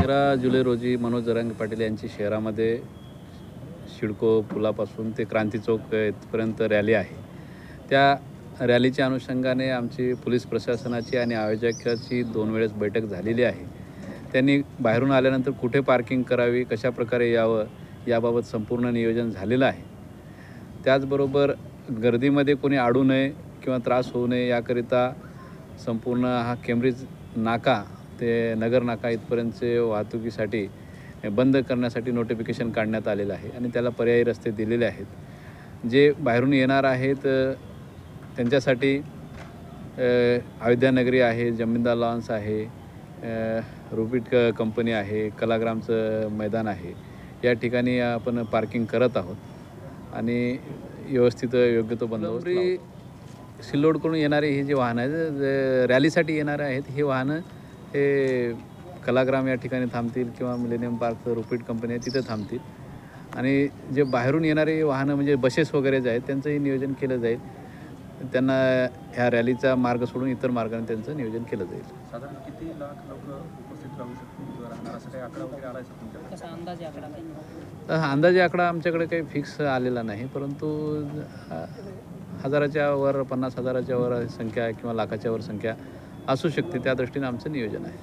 13 जुलै रोजी मनोज जरांगे पाटील यांची शहरामध्ये सिडको पुलापासून ते क्रांती चौक इथपर्यंत रॅली आहे. त्या रॅलीच्या अनुषंगाने आमची पोलीस प्रशासनाची आणि आयोजकाची 2 वेळेस बैठक झालेली आहे. त्यांनी बाहेरून आल्यानंतर कुठे पार्किंग करावी, कशाप्रकारे यावं याबाबत संपूर्ण नियोजन झालेलं आहे. त्याचबरोबर गर्दीमध्ये कोणी अडू नये किंवा त्रास होऊ नये याकरिता संपूर्ण हा केम्ब्रिज नाका ते नगर नाका इथपर्यंतचे वाहतुकीसाठी बंद करण्यासाठी नोटिफिकेशन काढण्यात आलेलं आहे आणि त्याला पर्यायी रस्ते दिलेले आहेत. जे बाहेरून येणार आहेत त्यांच्यासाठी अयोध्यानगरी आहे, जमीनदार लॉन्स आहे, रुबिट कंपनी आहे, कलाग्रामचं मैदान आहे. या ठिकाणी आपण पार्किंग करत आहोत आणि व्यवस्थित योग्य तो बंदोबस्त सिल्लोडकडून येणारे हे जे वाहनं आहेत, जे रॅलीसाठी येणारे आहेत, हे वाहनं हे कलाग्राम या ठिकाणी थांबतील किंवा मिलेनियम पार्कचं रुपीट कंपनी आहे तिथे थांबतील. आणि जे बाहेरून येणारे वाहनं म्हणजे बसेस वगैरे जे आहेत त्यांचंही नियोजन केलं जाईल. त्यांना ह्या रॅलीचा मार्ग सोडून इतर मार्गाने त्यांचं नियोजन केलं जाईल. साधारण किती लाख लोक उपस्थित राहू शकतील किंवा राहणार असं काही आकडा वगैरे आला आहे तुमच्याकडे? कसा अंदाजे आकडा नाही? अंदाजे आकडा आमच्याकडे काही फिक्स आलेला नाही, परंतु 1000च्या वर 50,000च्या वर संख्या किंवा लाखाच्या वर संख्या असू शकते. त्या दृष्टीने आमचं नियोजन आहे.